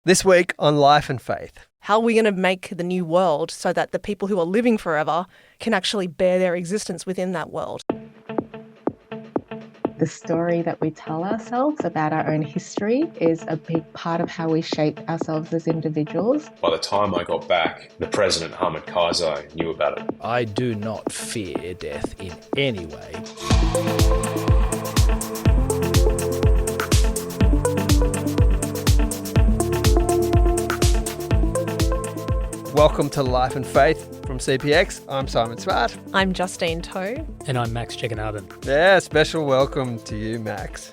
This week on Life and Faith. How are we going to make the new world so that the people who are living forever can actually bear their existence within that world? The story that we tell ourselves about our own history is a big part of how we shape ourselves as individuals. By the time I got back, the President Hamid Karzai knew about it. I do not fear death in any way. Welcome to Life and Faith from CPX. I'm Simon Smart. I'm Justine Toe. And I'm Max Cheganarden. Yeah, special welcome to you, Max.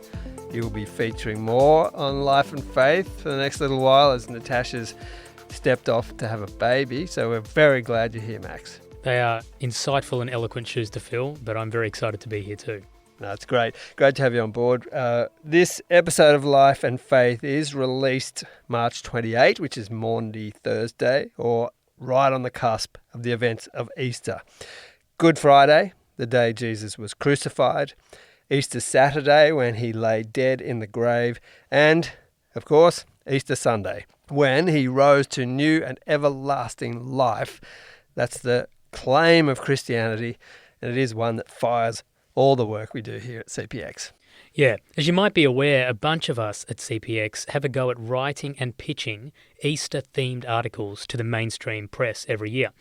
You'll be featuring more on Life and Faith for the next little while as Natasha's stepped off to have a baby. So we're very glad you're here, Max. They are insightful and eloquent shoes to fill, but I'm very excited to be here too. That's great. Great to have you on board. This episode of Life and Faith is released March 28, which is Maundy Thursday, or right on the cusp of the events of Easter. Good Friday, the day Jesus was crucified. Easter Saturday, when he lay dead in the grave. And, of course, Easter Sunday, when he rose to new and everlasting life. That's the claim of Christianity, and it is one that fires all the work we do here at CPX. Yeah, as you might be aware, a bunch of us at CPX have a go at writing and pitching Easter-themed articles to the mainstream press every year.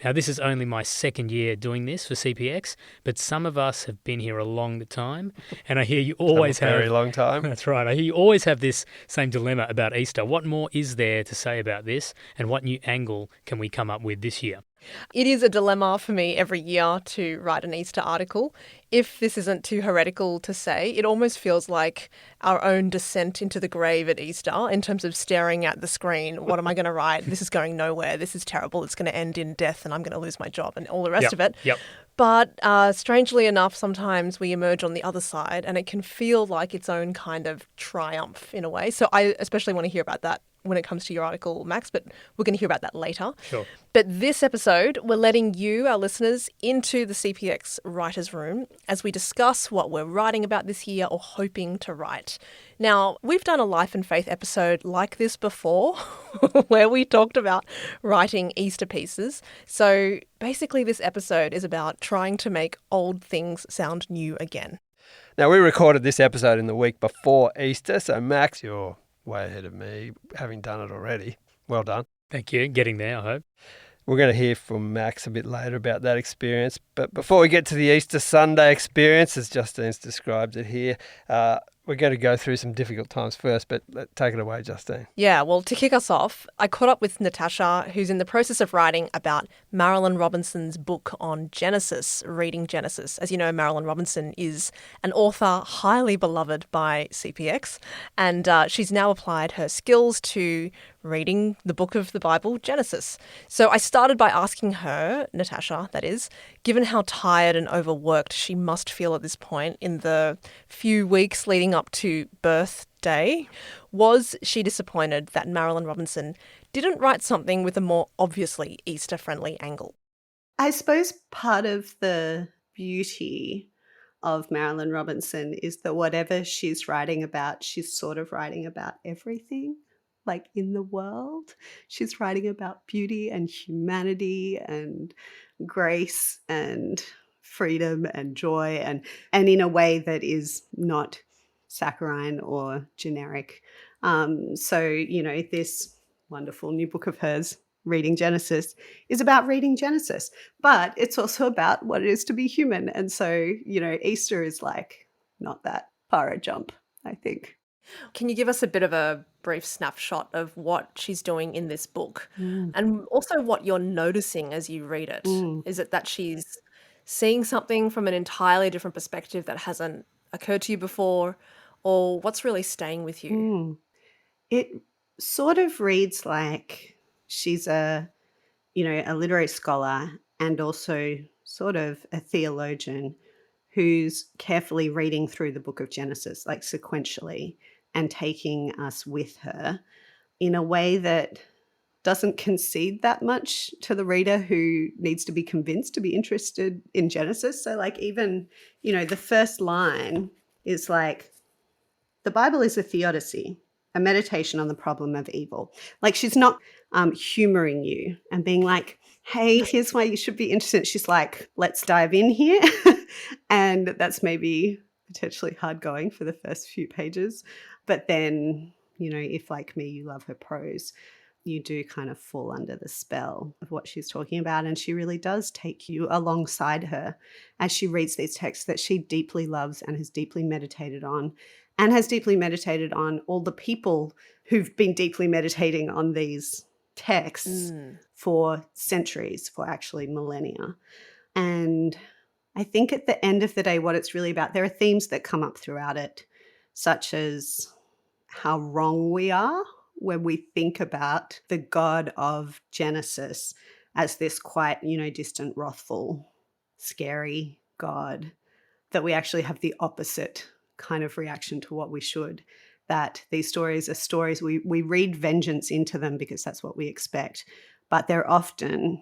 Now, this is only my second year doing this for CPX, but some of us have been here a long time, and I hear you always have... A very long time. That's right. I hear you always have this same dilemma about Easter. What more is there to say about this, and what new angle can we come up with this year? It is a dilemma for me every year to write an Easter article. If this isn't too heretical to say, it almost feels like our own descent into the grave at Easter in terms of staring at the screen. What am I going to write? This is going nowhere. This is terrible. It's going to end in death and I'm going to lose my job and all the rest of it. Yep. But strangely enough, sometimes we emerge on the other side and it can feel like its own kind of triumph in a way. So I especially want to hear about that when it comes to your article, Max, but we're going to hear about that later. Sure. But this episode, we're letting you, our listeners, into the CPX writer's room as we discuss what we're writing about this year or hoping to write. Now, we've done a Life and Faith episode like this before where we talked about writing Easter pieces. So basically this episode is about trying to make old things sound new again. Now, we recorded this episode in the week before Easter, so Max, you're way ahead of me, having done it already. Well done. Thank you. Getting there, I hope. We're going to hear from Max a bit later about that experience. But before we get to the Easter Sunday experience, as Justine's described it here, we're going to go through some difficult times first, but take it away, Justine. Yeah, well, to kick us off, I caught up with Natasha, who's in the process of writing about Marilynne Robinson's book on Genesis, Reading Genesis. As you know, Marilynne Robinson is an author highly beloved by CPX, and she's now applied her skills to reading the book of the Bible, Genesis. So I started by asking her, Natasha, that is, given how tired and overworked she must feel at this point in the few weeks leading up to birthday, was she disappointed that Marilynne Robinson didn't write something with a more obviously Easter-friendly angle? I suppose part of the beauty of Marilynne Robinson is that whatever she's writing about, she's sort of writing about everything. Like in the world, she's writing about beauty and humanity and grace and freedom and joy and in a way that is not saccharine or generic. So, you know, this wonderful new book of hers, Reading Genesis, is about reading Genesis, but it's also about what it is to be human. And so, you know, Easter is like not that far a jump, I think. Can you give us a bit of a brief snapshot of what she's doing in this book and also what you're noticing as you read it? Is it that she's seeing something from an entirely different perspective that hasn't occurred to you before, or what's really staying with you? It sort of reads like she's a literary scholar and also sort of a theologian who's carefully reading through the book of Genesis, like sequentially, and taking us with her in a way that doesn't concede that much to the reader who needs to be convinced to be interested in Genesis. So like even, the first line is like, the Bible is a theodicy, a meditation on the problem of evil. Like she's not humoring you and being like, hey, here's why you should be interested. She's like, let's dive in here. And that's maybe potentially hard going for the first few pages. But then, if like me, you love her prose, you do kind of fall under the spell of what she's talking about. And she really does take you alongside her as she reads these texts that she deeply loves and has deeply meditated on, and has deeply meditated on all the people who've been deeply meditating on these texts for centuries, for actually millennia. And I think at the end of the day, what it's really about, there are themes that come up throughout it, such as how wrong we are when we think about the God of Genesis as this quite, distant, wrathful, scary God, that we actually have the opposite kind of reaction to what we should, that these stories are stories, we read vengeance into them because that's what we expect, but they're often,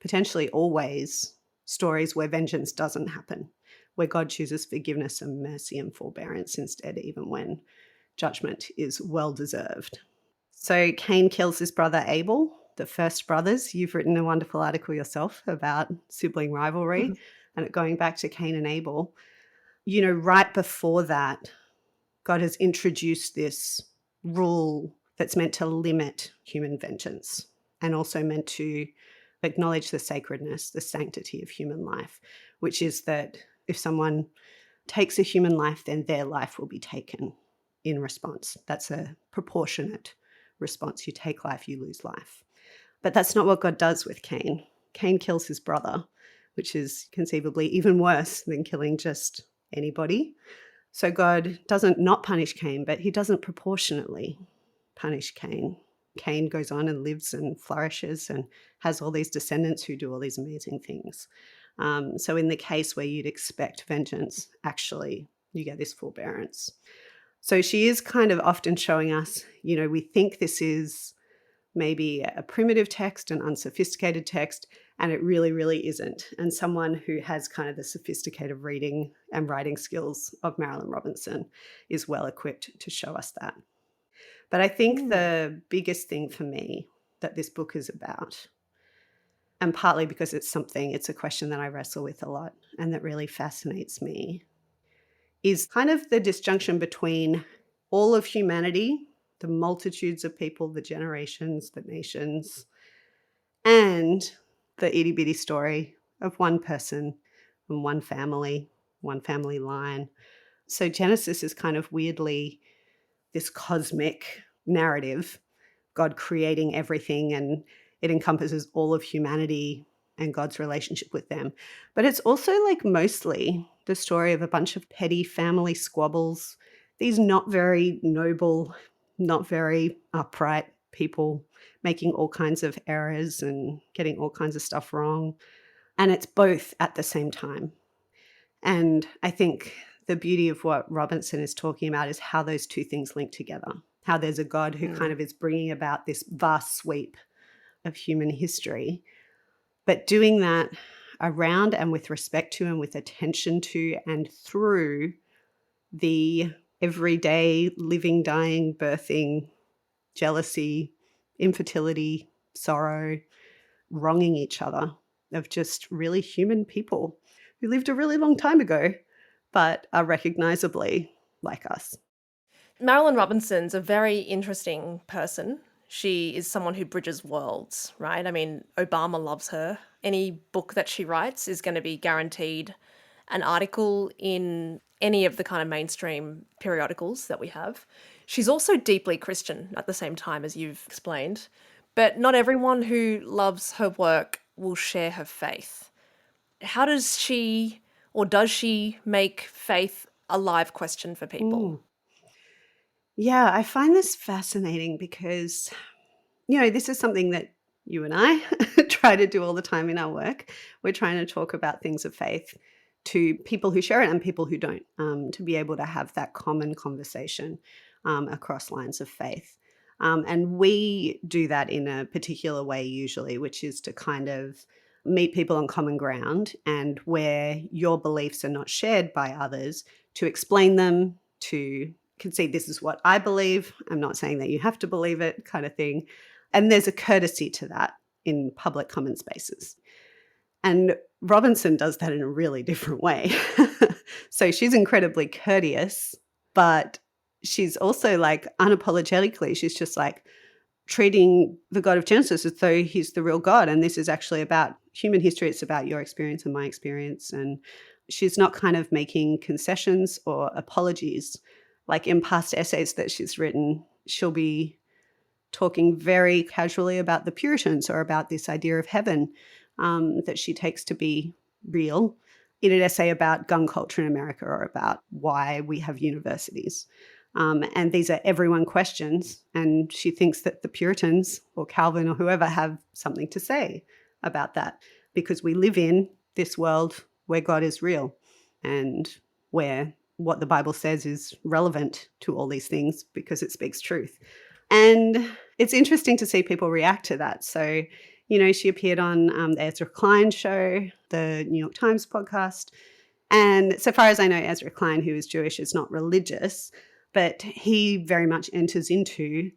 potentially always, stories where vengeance doesn't happen, where God chooses forgiveness and mercy and forbearance instead, even when judgment is well-deserved. So Cain kills his brother Abel, the first brothers. You've written a wonderful article yourself about sibling rivalry and it going back to Cain and Abel. Right before that, God has introduced this rule that's meant to limit human vengeance and also meant to acknowledge the sacredness, the sanctity of human life, which is that if someone takes a human life, then their life will be taken in response. That's a proportionate response. You take life, you lose life. But that's not what God does with Cain. Cain kills his brother, which is conceivably even worse than killing just anybody. So God doesn't not punish Cain, but he doesn't proportionately punish Cain. Cain goes on and lives and flourishes and has all these descendants who do all these amazing things. So in the case where you'd expect vengeance, actually you get this forbearance. So she is kind of often showing us, we think this is maybe a primitive text, an unsophisticated text, and it really, really isn't. And someone who has kind of the sophisticated reading and writing skills of Marilynne Robinson is well equipped to show us that. But I think the biggest thing for me that this book is about, and partly because it's a question that I wrestle with a lot and that really fascinates me, is kind of the disjunction between all of humanity, the multitudes of people, the generations, the nations, and the itty-bitty story of one person and one family line. So Genesis is kind of weirdly this cosmic narrative, God creating everything, and it encompasses all of humanity and God's relationship with them. But it's also like mostly the story of a bunch of petty family squabbles, these not very noble, not very upright people making all kinds of errors and getting all kinds of stuff wrong. And it's both at the same time. And I think the beauty of what Robinson is talking about is how those two things link together, how there's a God who kind of is bringing about this vast sweep of human history, but doing that around and with respect to and with attention to and through the everyday living, dying, birthing, jealousy, infertility, sorrow, wronging each other of just really human people who lived a really long time ago but are recognizably like us. Marilynne Robinson's a very interesting person. She is someone who bridges worlds, right? I mean, Obama loves her. Any book that she writes is going to be guaranteed an article in any of the kind of mainstream periodicals that we have. She's also deeply Christian at the same time, as you've explained. But not everyone who loves her work will share her faith. How does she, or does she, make faith a live question for people? Yeah, I find this fascinating because, this is something that you and I try to do all the time in our work. We're trying to talk about things of faith to people who share it and people who don't, to be able to have that common conversation across lines of faith. And we do that in a particular way usually, which is to kind of meet people on common ground and where your beliefs are not shared by others, to explain them, to concede this is what I believe. I'm not saying that you have to believe it, kind of thing. And there's a courtesy to that in public common spaces. And Robinson does that in a really different way. So she's incredibly courteous, but she's also like unapologetically, she's just like treating the God of Genesis as though he's the real God. And this is actually about human history. It's about your experience and my experience. And she's not kind of making concessions or apologies. Like in past essays that she's written, she'll be talking very casually about the Puritans or about this idea of heaven that she takes to be real in an essay about gun culture in America or about why we have universities. And these are everyone questions. And she thinks that the Puritans or Calvin or whoever have something to say about that because we live in this world where God is real and where what the Bible says is relevant to all these things because it speaks truth. And it's interesting to see people react to that. So, you know, she appeared on the Ezra Klein show, the New York Times podcast. And so far as I know, Ezra Klein, who is Jewish, is not religious, but he very much enters into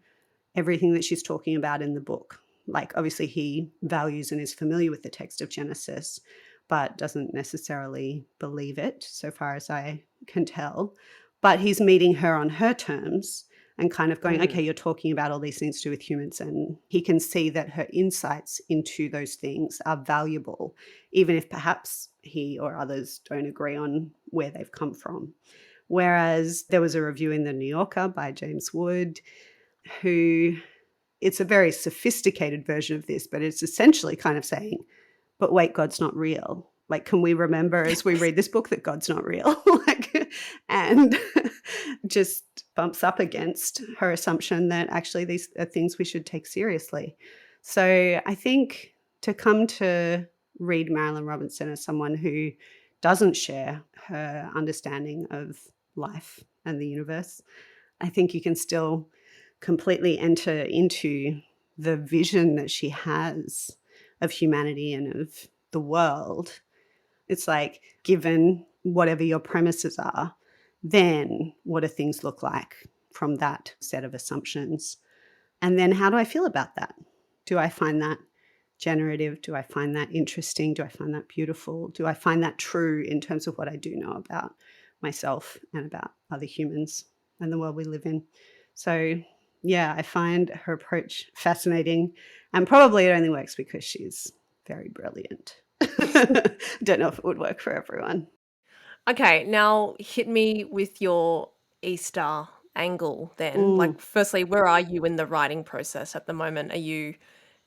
everything that she's talking about in the book. Like, obviously, he values and is familiar with the text of Genesis, but doesn't necessarily believe it, so far as I can tell. But he's meeting her on her terms and kind of going, okay, you're talking about all these things to do with humans. And he can see that her insights into those things are valuable, even if perhaps he or others don't agree on where they've come from. Whereas there was a review in the New Yorker by James Wood, who it's a very sophisticated version of this, but it's essentially kind of saying, but wait, God's not real. Like, can we remember as we read this book that God's not real? And just bumps up against her assumption that actually these are things we should take seriously. So I think to come to read Marilynne Robinson as someone who doesn't share her understanding of life and the universe, I think you can still completely enter into the vision that she has of humanity and of the world. It's like, given whatever your premises are, then what do things look like from that set of assumptions? And then how do I feel about that? Do I find that generative? Do I find that interesting? Do I find that beautiful? Do I find that true in terms of what I do know about myself and about other humans and the world we live in? So yeah, I find her approach fascinating, and probably it only works because she's very brilliant. Don't know if it would work for everyone. Okay, now hit me with your Easter angle then. Like, firstly, where are you in the writing process at the moment? Are you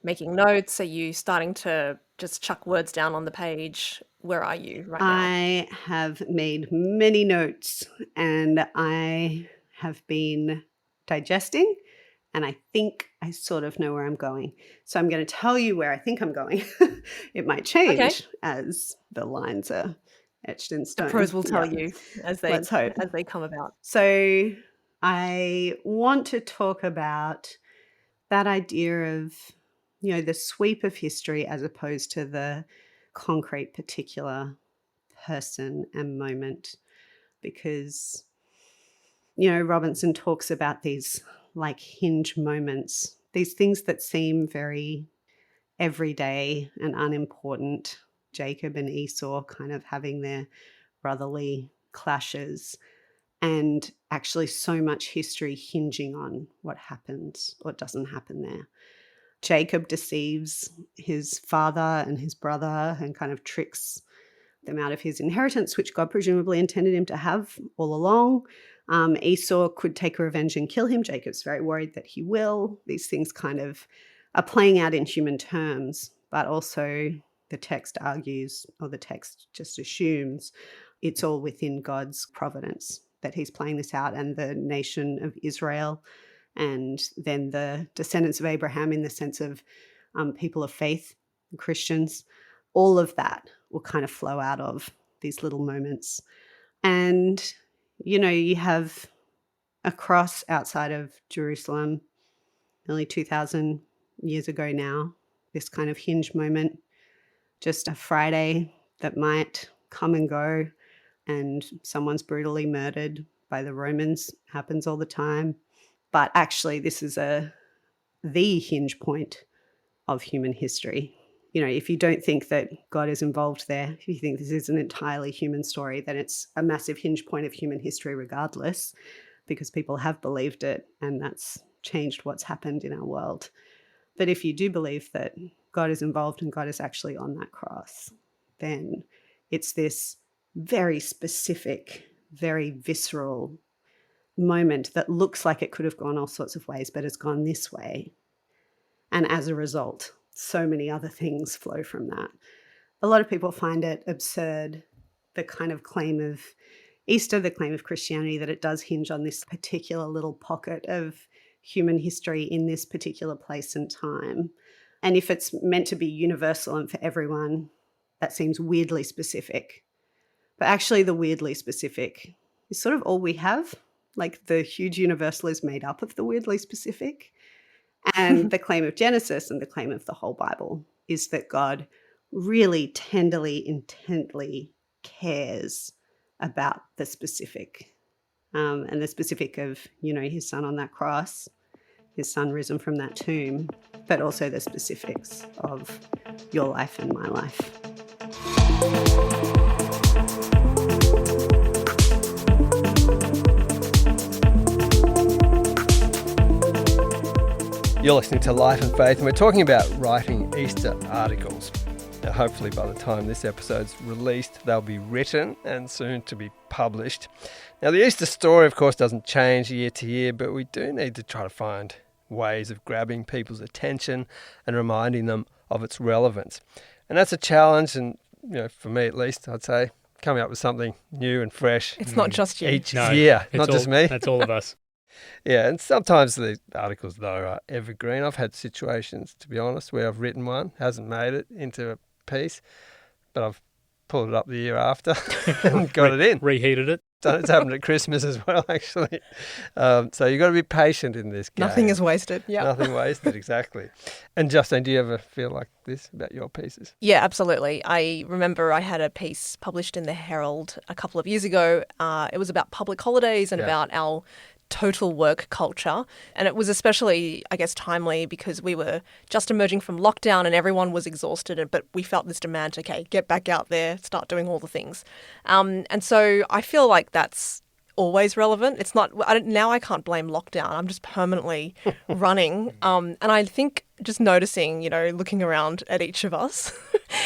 making notes? Are you starting to just chuck words down on the page? Where are you right now? I have made many notes and I have been digesting, and I think I sort of know where I'm going. So I'm going to tell you where I think I'm going. It might change as the lines are etched in stone. The pros will tell you as they Let's hope. as they come about. So I want to talk about that idea of, you know, the sweep of history as opposed to the concrete particular person and moment, because, you know, Robinson talks about these like hinge moments, these things that seem very everyday and unimportant. Jacob and Esau kind of having their brotherly clashes, and actually so much history hinging on what happens or doesn't happen there. Jacob deceives his father and his brother and kind of tricks them out of his inheritance, which God presumably intended him to have all along. Esau could take revenge and kill him. Jacob's very worried that he will. These things kind of are playing out in human terms, but also the text argues, or the text just assumes, it's all within God's providence that he's playing this out, and the nation of Israel, and then the descendants of Abraham in the sense of people of faith, Christians, all of that will kind of flow out of these little moments. And, you know, you have a cross outside of Jerusalem nearly 2,000 years ago now, this kind of hinge moment, just a Friday that might come and go, and someone's brutally murdered by the Romans, happens all the time. But actually, this is the hinge point of human history. You know, if you don't think that God is involved there, if you think this is an entirely human story, then it's a massive hinge point of human history regardless, because people have believed it and that's changed what's happened in our world. But if you do believe that God is involved and God is actually on that cross, then it's this very specific, very visceral moment that looks like it could have gone all sorts of ways, but has gone this way. And as a result, so many other things flow from that. A lot of people find it absurd, the kind of claim of Easter, the claim of Christianity, that it does hinge on this particular little pocket of human history in this particular place and time. And if it's meant to be universal and for everyone, that seems weirdly specific. But actually the weirdly specific is sort of all we have. Like the huge universal is made up of the weirdly specific. And the claim of Genesis and the claim of the whole Bible is that God really tenderly, intently cares about the specific. And the specific of, you know, his son on that cross, his son risen from that tomb, but also the specifics of your life and my life. You're listening to Life and Faith, and we're talking about writing Easter articles. Now, hopefully by the time this episode's released, they'll be written and soon to be published. Now, the Easter story, of course, doesn't change year to year, but we do need to try to find ways of grabbing people's attention and reminding them of its relevance. And that's a challenge, and you know, for me at least, I'd say, coming up with something new and fresh. It's not just you. Each year, not just me. That's all of us. Yeah, and sometimes the articles, though, are evergreen. I've had situations, to be honest, where I've written one, hasn't made it into a piece, but I've pulled it up the year after and got it in. Reheated it. It's happened at Christmas as well, actually. So you've got to be patient in this game. Nothing is wasted. Yeah. Nothing wasted, exactly. And Justine, do you ever feel like this about your pieces? Yeah, absolutely. I remember I had a piece published in the Herald a couple of years ago. It was about public holidays and about our total work culture. And it was especially, I guess, timely because we were just emerging from lockdown and everyone was exhausted, but we felt this demand to, okay, get back out there, start doing all the things. And so I feel like that's always relevant. It's not, now I can't blame lockdown. I'm just permanently running. And I think just noticing, you know, looking around at each of us,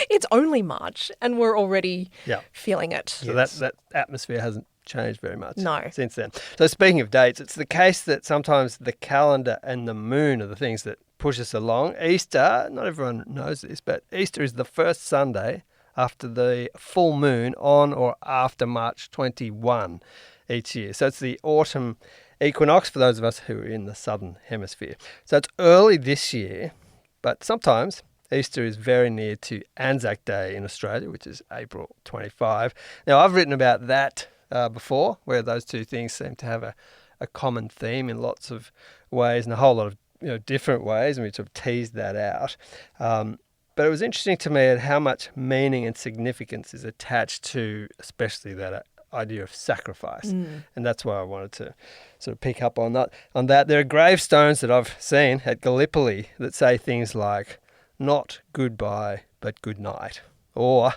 it's only March and we're already feeling it. So that atmosphere hasn't changed very much since then. So speaking of dates, it's the case that sometimes the calendar and the moon are the things that push us along. Easter, not everyone knows this, but Easter is the first Sunday after the full moon on or after March 21 each year. So it's the autumn equinox for those of us who are in the southern hemisphere. So it's early this year, but sometimes Easter is very near to Anzac Day in Australia, which is April 25. Now, I've written about that before, where those two things seem to have a common theme in lots of ways and a whole lot of different ways, and we sort of teased that out. But it was interesting to me at how much meaning and significance is attached to, especially that idea of sacrifice, and that's why I wanted to sort of pick up on that. There are gravestones that I've seen at Gallipoli that say things like "not goodbye, but good night," or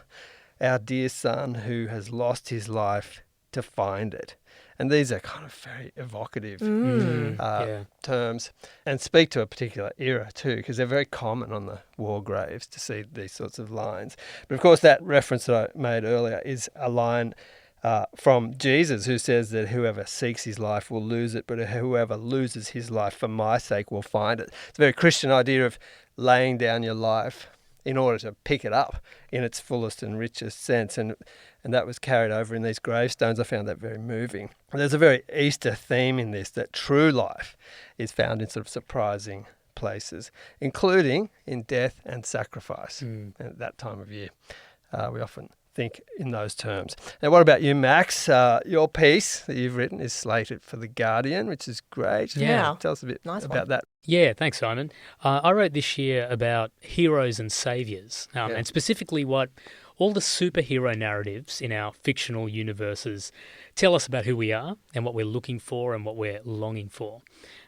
"our dear son who has lost his life to find it." And these are kind of very evocative terms and speak to a particular era too, because they're very common on the war graves to see these sorts of lines. But of course that reference that I made earlier is a line from Jesus, who says that whoever seeks his life will lose it, but whoever loses his life for my sake will find it. It's a very Christian idea of laying down your life in order to pick it up in its fullest and richest sense. And that was carried over in these gravestones. I found that very moving. And there's a very Easter theme in this, that true life is found in sort of surprising places, including in death and sacrifice. And at that time of year, we often think in those terms. Now, what about you, Max? Your piece that you've written is slated for The Guardian, which is great. Yeah. Tell us a bit about that. Yeah, thanks, Simon. I wrote this year about heroes and saviours, and specifically what all the superhero narratives in our fictional universes tell us about who we are and what we're looking for and what we're longing for.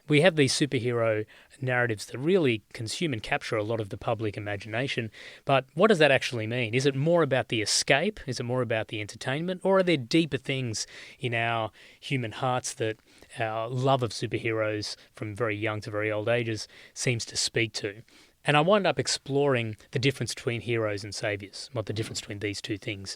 We have these superhero narratives that really consume and capture a lot of the public imagination, but what does that actually mean? Is it more about the escape? Is it more about the entertainment? Or are there deeper things in our human hearts that our love of superheroes from very young to very old ages seems to speak to? And I wind up exploring the difference between heroes and saviours, what the difference between these two things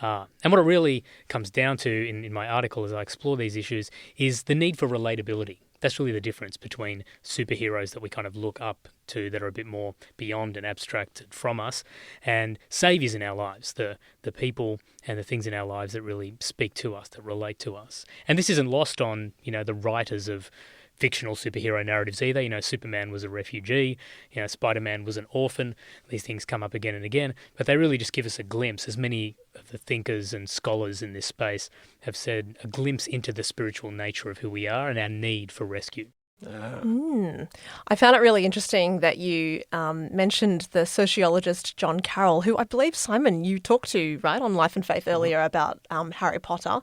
are. And what it really comes down to in my article as I explore these issues is the need for relatability. That's really the difference between superheroes that we kind of look up to that are a bit more beyond and abstracted from us, and saviours in our lives, the people and the things in our lives that really speak to us, that relate to us. And this isn't lost on, the writers of fictional superhero narratives either. Superman was a refugee, Spider-Man was an orphan. These things come up again and again, but they really just give us a glimpse, as many of the thinkers and scholars in this space have said, a glimpse into the spiritual nature of who we are and our need for rescue. I found it really interesting that you mentioned the sociologist John Carroll, who I believe, Simon, you talked to, right, on Life and Faith earlier about Harry Potter.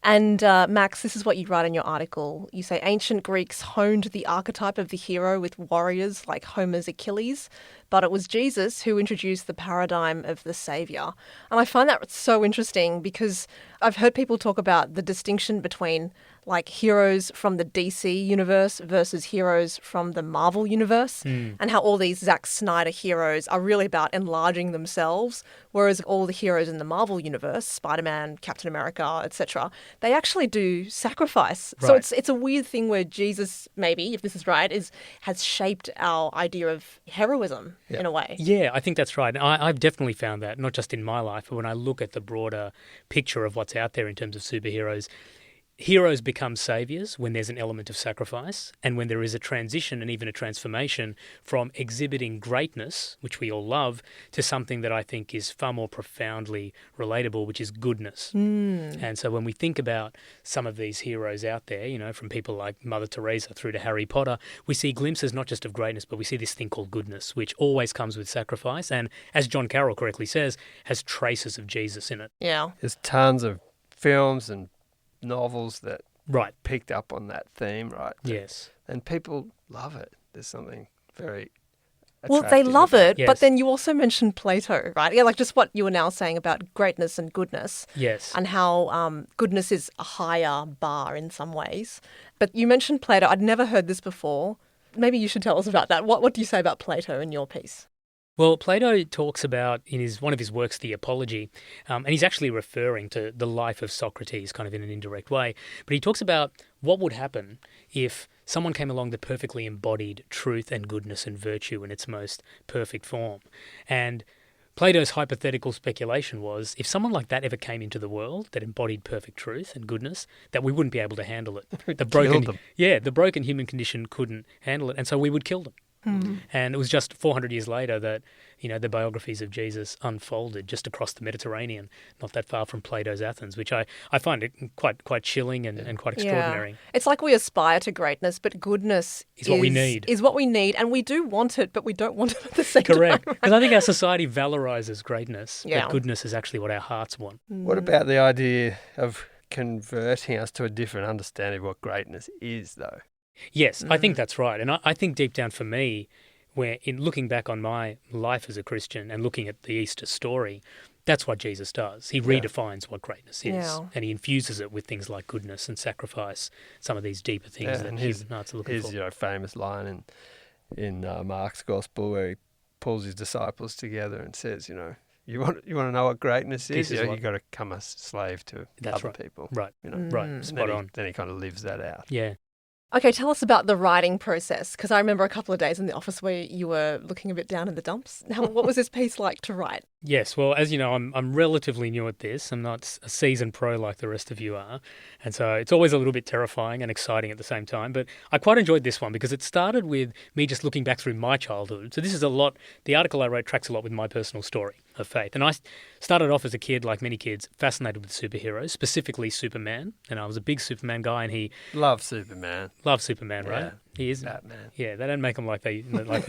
And Max, this is what you write in your article. You say ancient Greeks honed the archetype of the hero with warriors like Homer's Achilles, but it was Jesus who introduced the paradigm of the saviour. And I find that so interesting because I've heard people talk about the distinction between like heroes from the DC universe versus heroes from the Marvel universe, and how all these Zack Snyder heroes are really about enlarging themselves, whereas all the heroes in the Marvel universe, Spider-Man, Captain America, etc., they actually do sacrifice. Right. So it's a weird thing where Jesus, maybe, if this is right, has shaped our idea of heroism in a way. Yeah, I think that's right. And I've definitely found that, not just in my life, but when I look at the broader picture of what's out there in terms of superheroes, heroes become saviours when there's an element of sacrifice, and when there is a transition and even a transformation from exhibiting greatness, which we all love, to something that I think is far more profoundly relatable, which is goodness. And so when we think about some of these heroes out there, from people like Mother Teresa through to Harry Potter, we see glimpses not just of greatness, but we see this thing called goodness, which always comes with sacrifice, and as John Carroll correctly says, has traces of Jesus in it. Yeah. There's tons of films and novels that Right. picked up on that theme, right? Yes. And people love it. There's something very Well, they attractive love about it, Yes. but then you also mentioned Plato, right? Yeah, like just what you were now saying about greatness and goodness. Yes. And how goodness is a higher bar in some ways. But you mentioned Plato. I'd never heard this before. Maybe you should tell us about that. What do you say about Plato in your piece? Well, Plato talks about in one of his works, The Apology, and he's actually referring to the life of Socrates kind of in an indirect way, but he talks about what would happen if someone came along that perfectly embodied truth and goodness and virtue in its most perfect form. And Plato's hypothetical speculation was if someone like that ever came into the world that embodied perfect truth and goodness, that we wouldn't be able to handle it. The broken human condition couldn't handle it, and so we would kill them. And it was just 400 years later that, the biographies of Jesus unfolded just across the Mediterranean, not that far from Plato's Athens, which I find it quite chilling and quite extraordinary. Yeah. It's like we aspire to greatness, but goodness Is what we need. Is what we need, and we do want it, but we don't want it at the same Correct. time. Because I think our society valorizes greatness, Yeah. but goodness is actually what our hearts want. What about the idea of converting us to a different understanding of what greatness is, though? Yes, I think that's right. And I think deep down for me, where in looking back on my life as a Christian and looking at the Easter story, that's what Jesus does. He redefines what greatness is, and he infuses it with things like goodness and sacrifice, some of these deeper things that human hearts are looking for. His famous line in Mark's Gospel where he pulls his disciples together and says, you want to know what greatness is? You've got to become a slave to other people. Right, right, spot on. Then he kind of lives that out. Yeah. Okay, tell us about the writing process, because I remember a couple of days in the office where you were looking a bit down in the dumps. Now, what was this piece like to write? Yes, well, as you know, I'm relatively new at this. I'm not a seasoned pro like the rest of you are. And so it's always a little bit terrifying and exciting at the same time. But I quite enjoyed this one because it started with me just looking back through my childhood. So this is the article I wrote tracks a lot with my personal story of faith. And I started off as a kid, like many kids, fascinated with superheroes, specifically Superman. And I was a big Superman guy, and he Love Superman. loves Superman, right? Yeah. He is Batman. Yeah, they don't make them like they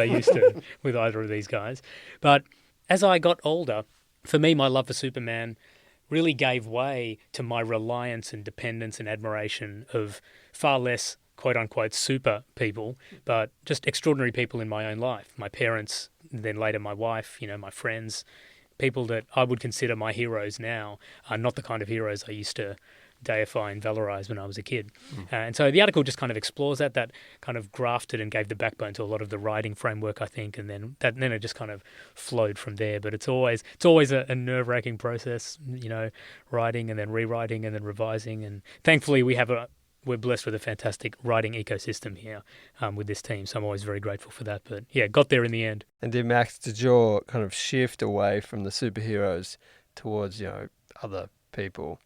used to with either of these guys. But as I got older, for me, my love for Superman really gave way to my reliance and dependence and admiration of far less quote-unquote super people, but just extraordinary people in my own life. My parents, then later my wife, my friends, people that I would consider my heroes now are not the kind of heroes I used to deify and valorize when I was a kid. And so the article just kind of explores that kind of grafted and gave the backbone to a lot of the writing framework, I think, and then it just kind of flowed from there. But it's always a nerve-wracking process, writing and then rewriting and then revising. And thankfully we're blessed with a fantastic writing ecosystem here with this team, so I'm always very grateful for that. But yeah, got there in the end. And Max, did your kind of shift away from the superheroes towards, other people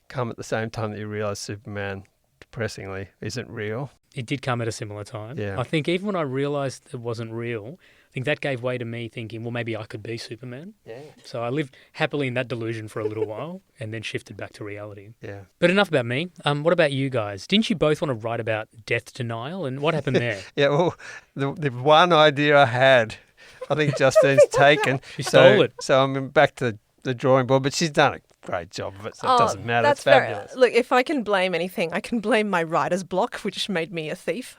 come at the same time that you realise Superman, depressingly, isn't real? It did come at a similar time. Yeah. I think even when I realised it wasn't real, I think that gave way to me thinking, well, maybe I could be Superman. Yeah. So I lived happily in that delusion for a little while and then shifted back to reality. Yeah. But enough about me. What about you guys? Didn't you both want to write about death denial, and what happened there? Yeah, well, the one idea I had, I think Justine's taken. She stole it. So I'm back to the drawing board, but she's done a great job of it, so it doesn't matter. It's fabulous. Look, if I can blame anything, I can blame my writer's block, which made me a thief.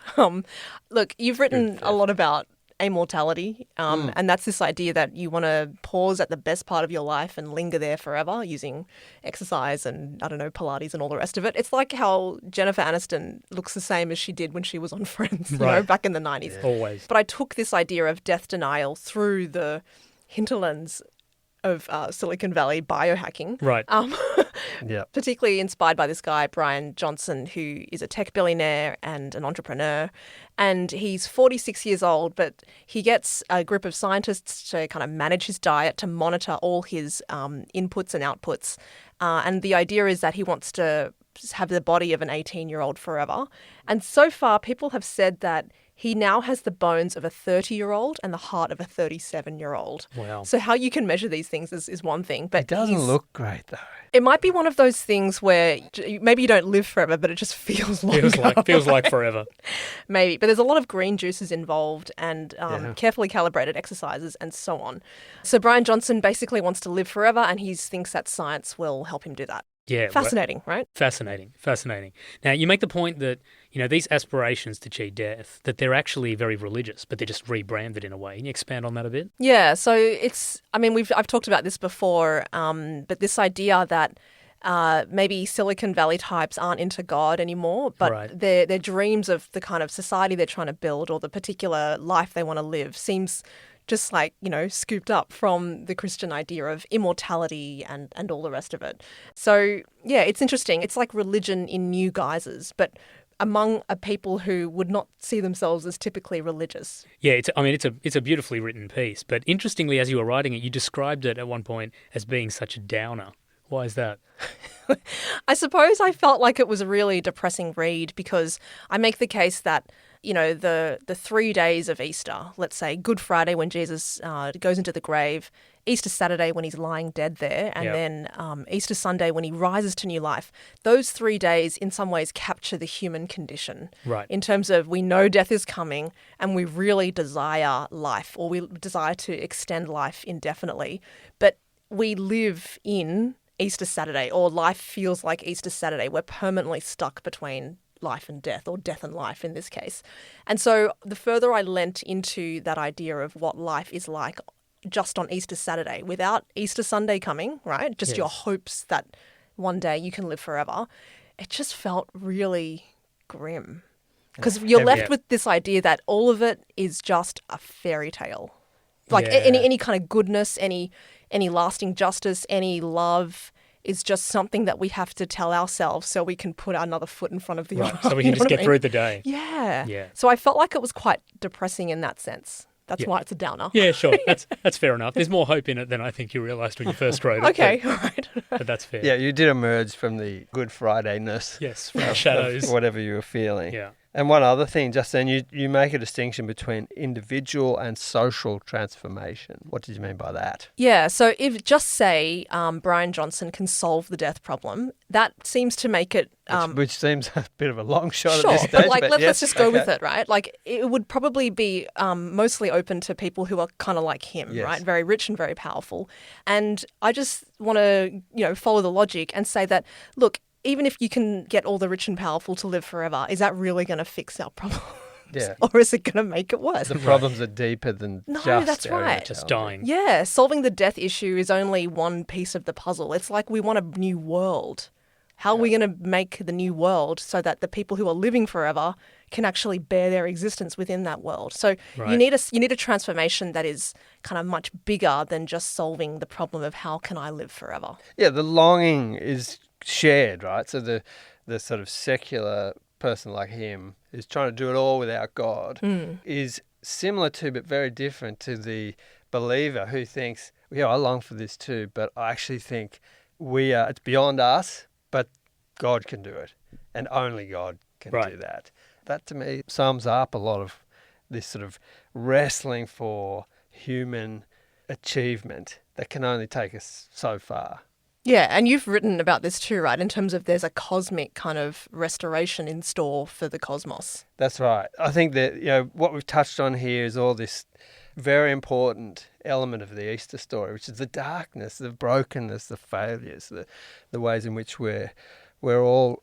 Look, you've written a lot about immortality, and that's this idea that you want to pause at the best part of your life and linger there forever using exercise and, Pilates and all the rest of it. It's like how Jennifer Aniston looks the same as she did when she was on Friends, back in the 90s. Yeah. Always. But I took this idea of death denial through the hinterlands of Silicon Valley biohacking. Right. Yeah. Particularly inspired by this guy, Brian Johnson, who is a tech billionaire and an entrepreneur. And he's 46 years old, but he gets a group of scientists to kind of manage his diet, to monitor all his inputs and outputs. And the idea is that he wants to have the body of an 18-year-old forever. And so far, people have said that he now has the bones of a 30-year-old and the heart of a 37-year-old. Wow. So how you can measure these things is one thing. But It doesn't look great, though. it might be one of those things where maybe you don't live forever, but it just feels longer. Feels like forever. Maybe. But there's a lot of green juices involved and carefully calibrated exercises and so on. So Brian Johnson basically wants to live forever, and he thinks that science will help him do that. Yeah. Fascinating, right? Fascinating. Now, you make the point that, these aspirations to cheat death, that they're actually very religious, but they're just rebranded in a way. Can you expand on that a bit? Yeah, so I've talked about this before, but this idea that maybe Silicon Valley types aren't into God anymore, but their dreams of the kind of society they're trying to build or the particular life they want to live seems just scooped up from the Christian idea of immortality and all the rest of it. So, yeah, it's interesting. It's like religion in new guises, but among a people who would not see themselves as typically religious. Yeah, it's a beautifully written piece. But interestingly, as you were writing it, you described it at one point as being such a downer. Why is that? I suppose I felt like it was a really depressing read because I make the case that, the 3 days of Easter, let's say Good Friday when Jesus goes into the grave, Easter Saturday when he's lying dead there, and then Easter Sunday when he rises to new life, those 3 days in some ways capture the human condition. Right. In terms of we know death is coming and we really desire life, or we desire to extend life indefinitely, but we live in Easter Saturday, or life feels like Easter Saturday. We're permanently stuck between life and death, or death and life in this case. And so the further I leant into that idea of what life is like just on Easter Saturday, without Easter Sunday coming, right? Just your hopes that one day you can live forever. It just felt really grim. Because you're left with this idea that all of it is just a fairy tale. Like any kind of goodness, any lasting justice, any love is just something that we have to tell ourselves so we can put another foot in front of the other. So we can just get through the day. Yeah. Yeah. So I felt like it was quite depressing in that sense. That's why it's a downer. Yeah, sure. That's fair enough. There's more hope in it than I think you realised when you first wrote it. Okay, all right. But that's fair. Yeah, you did emerge from the Good Friday-ness. Yes, from the shadows. Whatever you were feeling. Yeah. And one other thing, Justine, you make a distinction between individual and social transformation. What did you mean by that? Yeah, so if just say Brian Johnson can solve the death problem, that seems to make it... Which seems a bit of a long shot sure, at this stage. but Yes, let's just go okay. with it, right? Like, it would probably be mostly open to people who are kind of like him, Yes. right? Very rich and very powerful. And I just want to, follow the logic and say that, look, even if you can get all the rich and powerful to live forever, is that really going to fix our problems? Yeah. Or is it going to make it worse? The problems are deeper than No, just that's our right. immortality. Just dying. Yeah, solving the death issue is only one piece of the puzzle. It's like we want a new world. How are we going to make the new world so that the people who are living forever can actually bear their existence within that world? So Right. you need a transformation that is kind of much bigger than just solving the problem of how can I live forever. Yeah, the longing is shared, right? So the sort of secular person like him who's trying to do it all without God is similar to but very different to the believer who thinks, yeah, I long for this too, but I actually think it's beyond us, but God can do it, and only God can Right. do that. That to me sums up a lot of this sort of wrestling for human achievement that can only take us so far. Yeah, and you've written about this too, right? In terms of there's a cosmic kind of restoration in store for the cosmos. That's right. I think that what we've touched on here is all this very important element of the Easter story, which is the darkness, the brokenness, the failures, the ways in which we're all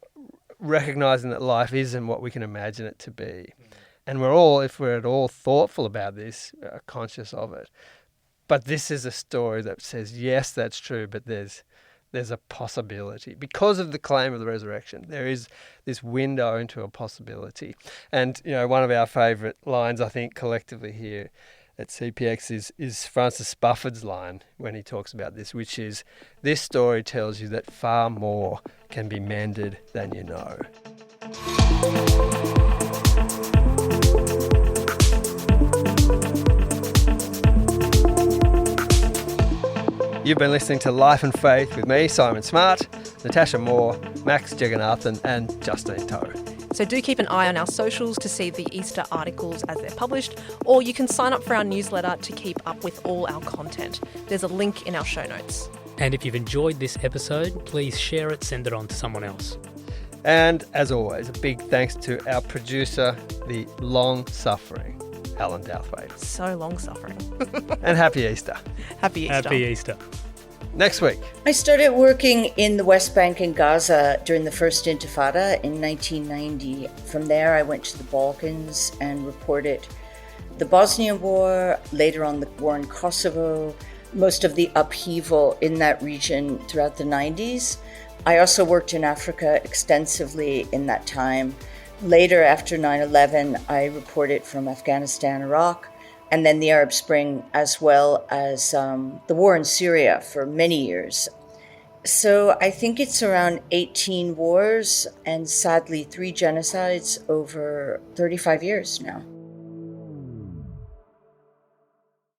recognizing that life isn't what we can imagine it to be. And we're all, if we're at all thoughtful about this, conscious of it. But this is a story that says, yes, that's true, but there's a possibility. Because of the claim of the resurrection, there is this window into a possibility. And, one of our favourite lines, I think, collectively here at CPX is Francis Spufford's line when he talks about this, which is, this story tells you that far more can be mended than you know. You've been listening to Life and Faith with me, Simon Smart, Natasha Moore, Max Jagannathan and Justine Toe. So do keep an eye on our socials to see the Easter articles as they're published, or you can sign up for our newsletter to keep up with all our content. There's a link in our show notes. And if you've enjoyed this episode, please share it, send it on to someone else. And as always, a big thanks to our producer, the long-suffering Alan Douthwaite. So long-suffering. And happy Easter. Happy Easter. Happy Easter. Next week. I started working in the West Bank and Gaza during the First Intifada in 1990. From there, I went to the Balkans and reported the Bosnian War, later on the war in Kosovo, most of the upheaval in that region throughout the 90s. I also worked in Africa extensively in that time. Later, after 9/11, I reported from Afghanistan, Iraq, and then the Arab Spring, as well as the war in Syria for many years. So I think it's around 18 wars and sadly 3 genocides over 35 years now.